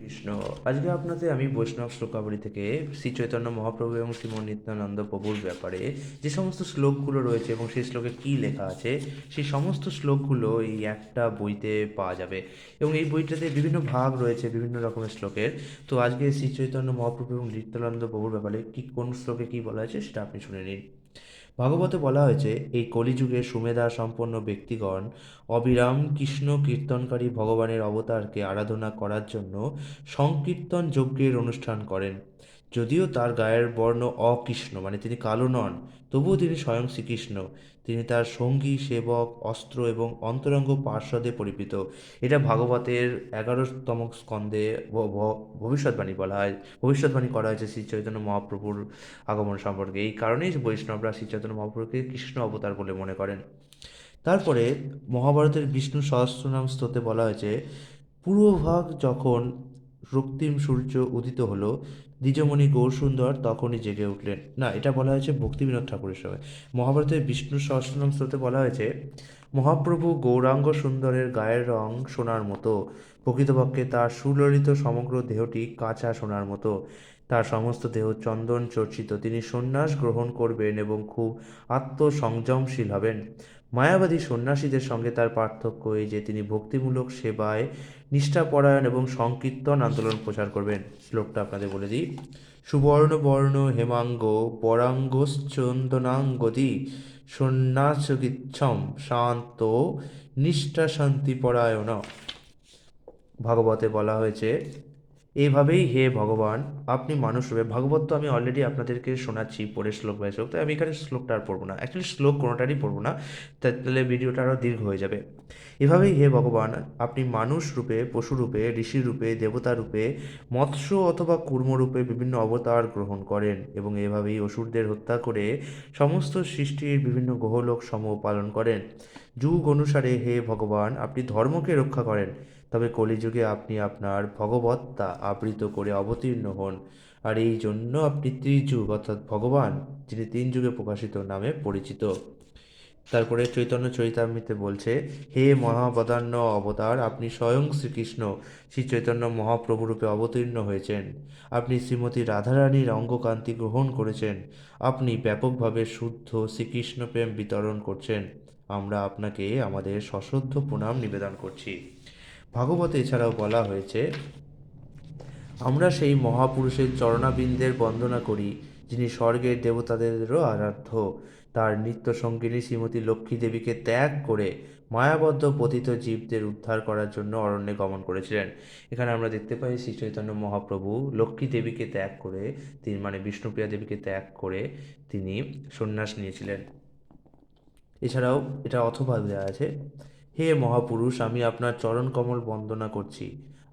কৃষ্ণ। আজকে আপনাদের আমি বৈষ্ণব শ্লোকাবলী থেকে শ্রী চৈতন্য মহাপ্রভু এবং শ্রীমন নিত্যানন্দ প্রভুর ব্যাপারে যে সমস্ত শ্লোকগুলো রয়েছে এবং সেই শ্লোকে কী লেখা আছে সেই সমস্ত শ্লোকগুলো এই একটা বইতে পাওয়া যাবে। এবং এই বইটাতে বিভিন্ন ভাগ রয়েছে বিভিন্ন রকমের শ্লোকের। তো আজকে শ্রী চৈতন্য মহাপ্রভু এবং নিত্যানন্দ প্রভুর ব্যাপারে কি কোন শ্লোকে কী বলা হয়েছে সেটা আপনি শুনে নিন। ভাগবতে বলা হয়েছে, এই কলিযুগে সুমেধা সম্পন্ন ব্যক্তিগণ অবিরাম কৃষ্ণ কীর্তনকারী ভগবানের অবতারকে আরাধনা করার জন্য সংকীর্তন যজ্ঞের অনুষ্ঠান করেন। যদিও তার গায়ের বর্ণ অকৃষ্ণ, মানে তিনি কালো নন, তবুও তিনি স্বয়ং শ্রীকৃষ্ণ। তিনি তার সঙ্গী, সেবক, অস্ত্র এবং অন্তরঙ্গ পার্শ্বদে পরিচিত। এটা ভাগবতের 11তম স্কন্ধে ভবিষ্যৎবাণী বলা হয়, ভবিষ্যৎবাণী করা হয়েছে শ্রী চৈতন্য মহাপ্রভুর আগমন সম্পর্কে। এই কারণেই বৈষ্ণবরা শ্রী চৈতন্য মহাপ্রভুকে কৃষ্ণ অবতার বলে মনে করেন। তারপরে মহাভারতের বিষ্ণু সহস্রনাম স্তোত্রে বলা হয়েছে, পূর্বভাগ যখন রক্তিম সূর্য উদিত হলো, দ্বিজমণি গৌরসুন্দর তখনই জেগে উঠলেন। না, এটা বলা হয়েছে ভক্তিবিনোদ ঠাকুরের সময়। মহাভারতের বিষ্ণু সহস্রনাম স্তোত্রে বলা হয়েছে, মহাপ্রভু গৌরাঙ্গ সুন্দরের গায়ের রং সোনার মতো, প্রকৃতপক্ষে তার সুললিত সমগ্র দেহটি কাঁচা সোনার মতো। তার সমস্ত দেহ চন্দন চর্চিত। তিনি সন্ন্যাস গ্রহণ করবেন এবং খুব আত্মসংযমশীল হবেন। মায়াবাদী সন্ন্যাসীদের সঙ্গে তার পার্থক্য এই যে তিনি ভক্তিমূলক সেবায় নিষ্ঠাপরায়ণ এবং সংকীর্তন আন্দোলন প্রচার করবেন। শ্লোকটা আপনাদের বলে দিই। সুবর্ণ বর্ণ হেমাঙ্গ পরাঙ্গশ্চন্দনাঙ্গদি সন্ন্যাসগিচ্ছম শান্ত নিষ্ঠা শান্তিপরায়ণ। ভাগবতে বলা হয়েছে, এইভাবেই হে ভগবান, আপনি মানুষ রূপে, ভাগবত তো আমি অলরেডি আপনাদেরকে শোনাচ্ছি পড়ে শ্লোক বাই শ্লোক, তাই আমি এখানে শ্লোকটা আর পড়বো না, অ্যাকচুয়ালি শ্লোক কোনোটারই পড়বো না, তাহলে ভিডিওটা আরও দীর্ঘ হয়ে যাবে। এভাবেই হে ভগবান, আপনি মানুষ রূপে, পশু রূপে, ঋষি রূপে, দেবতা রূপে, মৎস্য অথবা কূর্ম রূপে বিভিন্ন অবতার গ্রহণ করেন এবং এভাবেই অসুরদের হত্যা করে সমস্ত সৃষ্টির বিভিন্ন গ্রহলোক সমূহ পালন করেন। যুগ অনুসারে হে ভগবান, আপনি ধর্মকে রক্ষা করেন, তবে কলিযুগে আপনি আপনার ভগবত্তা আবৃত করে অবতীর্ণ হন, আর এই জন্য আপনি ত্রিযুগ অর্থাৎ ভগবান, যিনি 3 যুগে প্রকাশিত নামে পরিচিত। তারপরে চৈতন্য চরিতামৃতে বলছে, হে মহাবদান্য অবতার, আপনি স্বয়ং শ্রীকৃষ্ণ শ্রী চৈতন্য মহাপ্রভুরূপে অবতীর্ণ হয়েছেন। আপনি শ্রীমতী রাধারানীর অঙ্গকান্তি গ্রহণ করেছেন। আপনি ব্যাপকভাবে শুদ্ধ শ্রীকৃষ্ণ প্রেম বিতরণ করছেন। আমরা আপনাকে আমাদের সশ্রদ্ধ প্রণাম নিবেদন করছি। ভাগবতে এছাড়াও বলা হয়েছে, আমরা সেই মহাপুরুষের চরণাবিন্দের বন্দনা করি, যিনি স্বর্গের দেবতাদেরও আরাধ্য। তার নিত্য সঙ্গিনী শ্রীমতী লক্ষ্মী দেবীকে ত্যাগ করে মায়াবদ্ধ পতিত জীবদের উদ্ধার করার জন্য অরণ্যে গমন করেছিলেন। এখানে আমরা দেখতে পাই শ্রী চৈতন্য মহাপ্রভু লক্ষ্মী দেবীকে ত্যাগ করে, তিনি মানে বিষ্ণুপ্রিয়া দেবীকে ত্যাগ করে তিনি সন্ন্যাস নিয়েছিলেন। এছাড়াও এটা অথবা দেওয়া আছে, হে মহাপুরুষ, আমি আপনার চরণ কমল বন্দনা করছি।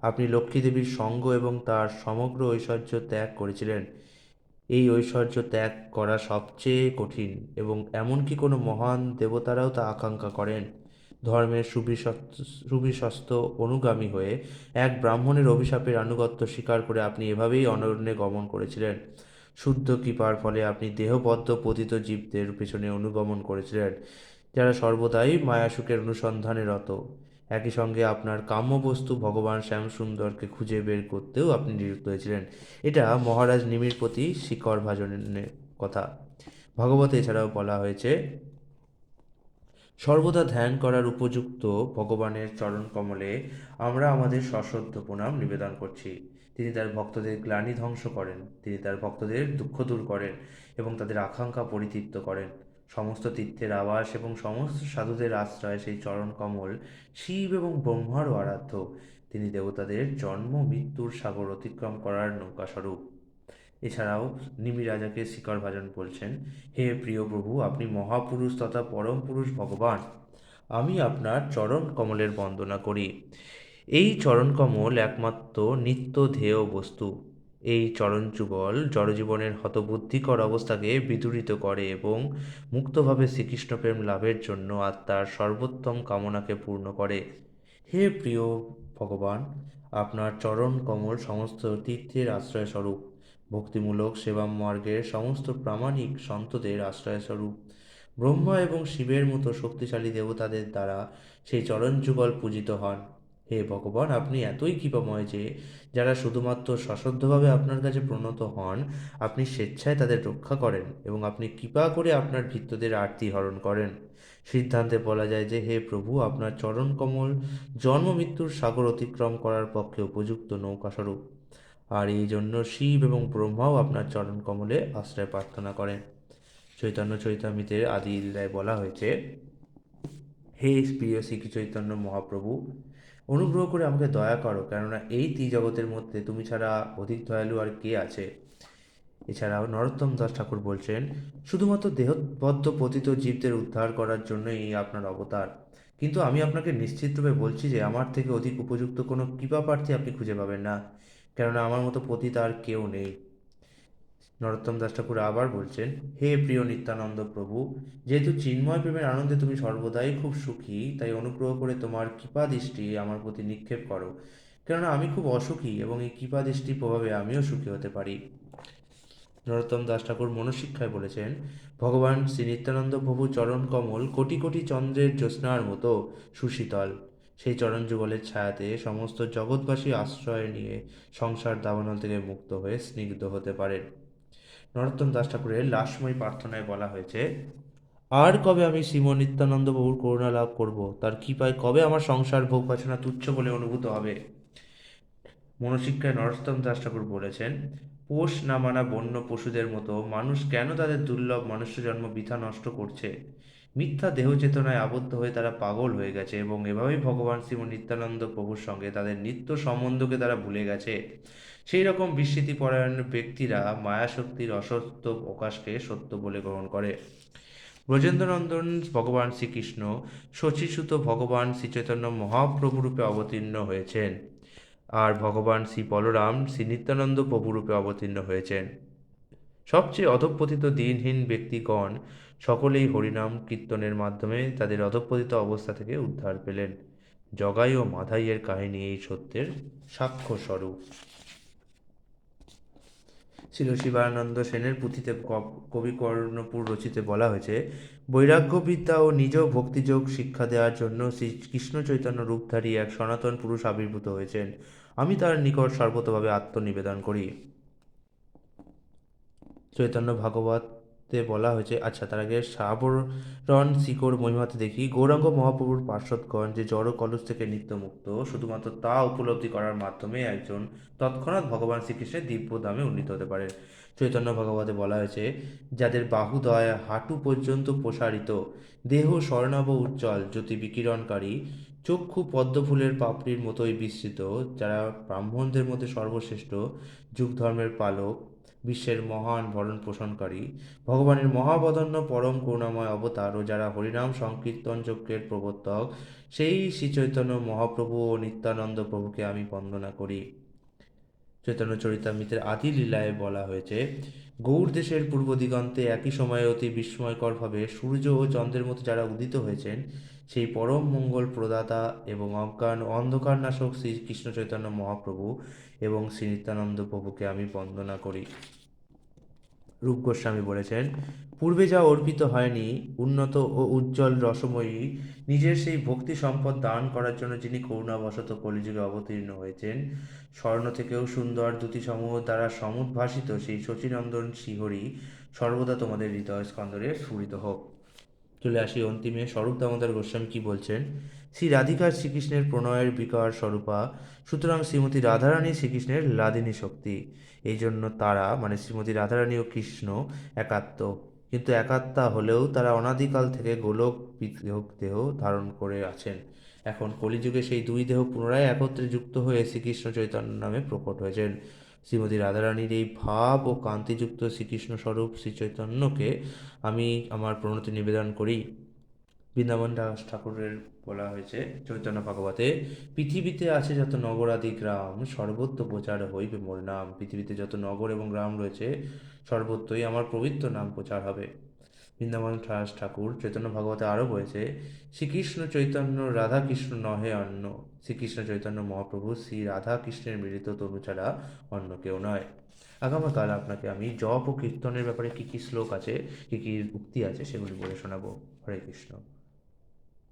আপনি লক্ষ্মী দেবীর সঙ্গ এবং তার সমগ্র ঐশ্বর্য ত্যাগ করেছিলেন। এই ঐশ্বর্য ত্যাগ করা সবচেয়ে কঠিন এবং এমনকি কোনো মহান দেবতারাও তা আকাঙ্ক্ষা করেন। ধর্মের সুবিশ্বস্ত অনুগামী হয়ে এক ব্রাহ্মণের অভিশাপের আনুগত্য স্বীকার করে আপনি এভাবেই অরণ্যে গমন করেছিলেন। শুদ্ধ কৃপার ফলে আপনি দেহবদ্ধ পতিত জীবদের পেছনে অনুগমন করেছিলেন, যারা সর্বদাই মায়াসুখের অনুসন্ধানে রত। একই সঙ্গে আপনার কাম্যবস্তু ভগবান শ্যামসুন্দরকে খুঁজে বের করতেও আপনি নিযুক্ত হয়েছিলেন। এটা মহারাজ নিমির প্রতি শিকড় ভাজনের কথা। ভাগবতে এছাড়াও বলা হয়েছে, সর্বদা ধ্যান করার উপযুক্ত ভগবানের চরণ কমলে আমরা আমাদের সশ্রদ্ধ প্রণাম নিবেদন করছি। তিনি তার ভক্তদের গ্লানি ধ্বংস করেন, তিনি তার ভক্তদের দুঃখ দূর করেন এবং তাদের আকাঙ্ক্ষা পরিতৃপ্ত করেন। সমস্ত তীর্থের আবাস এবং সমস্ত সাধুদের আশ্রয় সেই চরণ কমল শিব এবং ব্রহ্মারও আরাধ্য। তিনি দেবতাদের জন্ম মৃত্যুর সাগর অতিক্রম করার নৌকাস্বরূপ। এছাড়াও নিমি রাজাকে শিকড় ভাজন বলছেন, হে প্রিয় প্রভু, আপনি মহাপুরুষ তথা পরম পুরুষ ভগবান। আমি আপনার চরণ কমলের বন্দনা করি। এই চরণ কমল একমাত্র নিত্য ধ্যেয় বস্তু। এই চরণ যুগল জড়জীবনের হতবুদ্ধিকর অবস্থাকে বিদূরিত করে এবং মুক্তভাবে শ্রীকৃষ্ণ প্রেম লাভের জন্য আত্মার সর্বোত্তম কামনাকে পূর্ণ করে। হে প্রিয় ভগবান, আপনার চরণ কমল সমস্ত তীর্থের আশ্রয়স্বরূপ, ভক্তিমূলক সেবা মার্গের সমস্ত প্রামাণিক সন্তদের আশ্রয়স্বরূপ। ব্রহ্মা এবং শিবের মতো শক্তিশালী দেবতাদের দ্বারা সেই চরণ যুগল পূজিত হন। হে ভগবান, আপনি এতই কৃপাময় যে যারা শুধুমাত্র সশ্রদ্ধভাবে আপনার কাছে প্রণত হন, আপনি স্বেচ্ছায় তাদের রক্ষা করেন এবং আপনি কৃপা করে আপনার ভৃত্যদের আরতি হরণ করেন। সিদ্ধান্তে বলা যায় যে হে প্রভু, আপনার চরণ কমল জন্ম মৃত্যুর সাগর অতিক্রম করার পক্ষে উপযুক্ত নৌকাস্বরূপ, আর এই জন্য শিব এবং ব্রহ্মাও আপনার চরণ কমলে আশ্রয় প্রার্থনা করেন। চৈতন্য চৈতামৃতের আদি লীলায় বলা হয়েছে, হে প্রিয় শ্রী চৈতন্য মহাপ্রভু, অনুগ্রহ করে আমাকে দয়া করো, কেননা এই ত্রিজগতের মধ্যে তুমি ছাড়া অধিক দয়ালু আর কে আছে। এছাড়াও নরোত্তম দাস ঠাকুর বলছেন, শুধুমাত্র দেহবদ্ধ পতিত জীবদের উদ্ধার করার জন্যই এই আপনার অবতার, কিন্তু আমি আপনাকে নিশ্চিতরূপে বলছি যে আমার থেকে অধিক উপযুক্ত কোনো কৃপাপ্রার্থী আপনি খুঁজে পাবেন না, কেননা আমার মতো পতিত আর কেউ নেই। নরোত্তম দাস ঠাকুর আবার বলছেন, হে প্রিয় নিত্যানন্দ প্রভু, যেহেতু চিন্ময় প্রেমের আনন্দে তুমি সর্বদাই খুব সুখী, তাই অনুগ্রহ করে তোমার কৃপা দৃষ্টি আমার প্রতি নিক্ষেপ করো, কেননা আমি খুব অসুখী এবং এই কৃপা দৃষ্টির প্রভাবে আমিও সুখী হতে পারি। নরোত্তম দাস ঠাকুর মনশিক্ষায় বলেছেন, ভগবান শ্রী নিত্যানন্দ প্রভু চরণ কমল কোটি কোটি চন্দ্রের জ্যোৎস্নার মতো সুশীতল। সেই চরণ যুগলের ছায়াতে সমস্ত জগৎবাসী আশ্রয় নিয়ে সংসার দাবানল থেকে মুক্ত হয়ে স্নিগ্ধ হতে পারেন। নরোত্তম দাস ঠাকুরের লাশময়ী প্রার্থনায় বলা হয়েছে, আর কবে আমি শ্রীম নিত্যানন্দ প্রভুর করুণা লাভ করব, তার কৃপায় কবে আমার সংসার ভোগ বাসনা তুচ্ছ বলে অনুভূত হবে। মনশিক্ষায় নরোত্তম দাস ঠাকুর বলেছেন, পোষ না মানা বন্য পশুদের মতো মানুষ কেন তাদের দুর্লভ মনুষ্য জন্ম বৃথা নষ্ট করছে। মিথ্যা দেহ চেতনায় আবদ্ধ হয়ে তারা পাগল হয়ে গেছে এবং এভাবেই ভগবান শ্রীম নিত্যানন্দ প্রভুর সঙ্গে তাদের নিত্য সম্বন্ধকে তারা ভুলে গেছে। সেই রকম বিস্মৃতিপরায়ণ ব্যক্তিরা মায়াশক্তির অসত্য প্রকাশকে সত্য বলে গ্রহণ করে। ব্রজেন্দ্রনন্দন ভগবান শ্রীকৃষ্ণ শচীসুত ভগবান শ্রীচৈতন্য মহাপ্রভু রূপে অবতীর্ণ হয়েছেন, আর ভগবান শ্রী বলরাম শ্রী নিত্যানন্দ প্রভুরূপে অবতীর্ণ হয়েছেন। সবচেয়ে অধঃপতিত দিনহীন ব্যক্তিগণ সকলেই হরিনাম কীর্তনের মাধ্যমে তাদের অধঃপতিত অবস্থা থেকে উদ্ধার পেলেন। জগাই ও মাধাইয়ের কাহিনী এই সত্যের সাক্ষ্য স্বরূপ। ছিল শিবানন্দ সেনের পুঁথিতে কবি কর্ণপুর রচিতে বলা হয়েছে, বৈরাগ্য বিদ্যা ও নিজ ভক্তিযোগ শিক্ষা দেওয়ার জন্য শ্রী কৃষ্ণ চৈতন্য রূপধারী এক সনাতন পুরুষ আবির্ভূত হয়েছেন। আমি তার নিকট সর্বতভাবে আত্মনিবেদন করি। চৈতন্য ভাগবতে বলা হয়েছে, আচ্ছা তার আগে সাবরণ শিকড় মহিমাতে দেখি, গৌরাঙ্গ মহাপ্রভুর পার্শ্বদগণ যে জড় কলস থেকে নিত্যমুক্ত, শুধুমাত্র তা উপলব্ধি করার মাধ্যমে একজন তৎক্ষণাৎ ভগবান শ্রীকৃষ্ণের দিব্য ধামে উন্নীত হতে পারে। চৈতন্য ভাগবতে বলা হয়েছে, যাদের বাহুদয় হাঁটু পর্যন্ত প্রসারিত, দেহ স্বর্ণাভ উজ্জ্বল জ্যোতি বিকিরণকারী, চক্ষু পদ্মফুলের পাপড়ির মতোই বিস্তৃত, যারা ব্রাহ্মণদের মধ্যে সর্বশ্রেষ্ঠ, যুগ ধর্মের পালক, বিশ্বের মহান ভরণ পোষণকারী, ভগবানের মহাবদন্য পরম করুণাময় অবতার ও যারা হরিনাম সংকীর্তন যজ্ঞের প্রবর্তক, সেই শ্রীচৈতন্য মহাপ্রভু ও নিত্যানন্দ প্রভুকে আমি বন্দনা করি। চৈতন্য চরিতামৃতের আদি লীলায় বলা হয়েছে, গৌড় দেশের পূর্ব দিগন্তে একই সময়ে অতি বিস্ময়করভাবে সূর্য ও চন্দ্রের মতো যারা উদিত হয়েছেন, সেই পরম মঙ্গল প্রদাতা এবং অজ্ঞান ও অন্ধকার নাশক শ্রী কৃষ্ণ চৈতন্য মহাপ্রভু এবং শ্রী নিত্যানন্দ প্রভুকে আমি বন্দনা করি। রূপ গোস্বামী বলেছেন, পূর্বে যা অর্পিত হয়নি, উন্নত ও উজ্জ্বল রসময়ী নিজের সেই ভক্তি সম্পদ দান করার জন্য যিনি করুণাবশত কলিযুগে অবতীর্ণ হয়েছেন, স্বর্ণ থেকেও সুন্দর দ্যুতিসমূহ দ্বারা সমুদ্ভাসিত সেই শচীনন্দন শ্রীহরি সর্বদা তোমাদের হৃদয় স্কন্দরে স্ফুরিত হোক। চলে আসি অন্তিমে। স্বরূপ দামোদর গোস্বামী কি বলছেন, শ্রী রাধিকা শ্রীকৃষ্ণের প্রণয়ের বিকার স্বরূপা, সুতরাং শ্রীমতী রাধারানী শ্রীকৃষ্ণের লাদিনী শক্তি। এই জন্য তারা মানে শ্রীমতী রাধারানী ও কৃষ্ণ একাত্ম, কিন্তু একাত্মা হলেও তারা অনাদিকাল থেকে গোলক দেহ ধারণ করে আছেন। এখন কলিযুগে সেই দুই দেহ পুনরায় একত্রে যুক্ত হয়ে শ্রীকৃষ্ণ চৈতন্য নামে প্রকট হয়েছেন। শ্রীমতী রাধারানীর এই ভাব ও কান্তিযুক্ত শ্রীকৃষ্ণ স্বরূপ শ্রীচৈতন্যকে আমি আমার প্রণতি নিবেদন করি। বৃন্দাবন দাস ঠাকুরের বলা হয়েছে চৈতন্য ভাগবতে, পৃথিবীতে আছে যত নগরাদি গ্রাম, সর্বত্র প্রচার হইবে মোর নাম। পৃথিবীতে যত নগর এবং গ্রাম রয়েছে, সর্বত্রই আমার পবিত্র নাম প্রচার হবে। বৃন্দাবন দাস ঠাকুর চৈতন্য ভাগবতে আরও বলেছে, শ্রীকৃষ্ণ চৈতন্য রাধা কৃষ্ণ নহে অন্য। শ্রীকৃষ্ণ চৈতন্য মহাপ্রভু শ্রী রাধা কৃষ্ণের মিলিত তনু ছাড়া অন্য কেউ নয়। আগামীকাল আপনাকে আমি জপ ও কীর্তনের ব্যাপারে কী কী শ্লোক আছে, কী কী উক্তি আছে সেগুলি বলে শোনাবো। হরে কৃষ্ণ।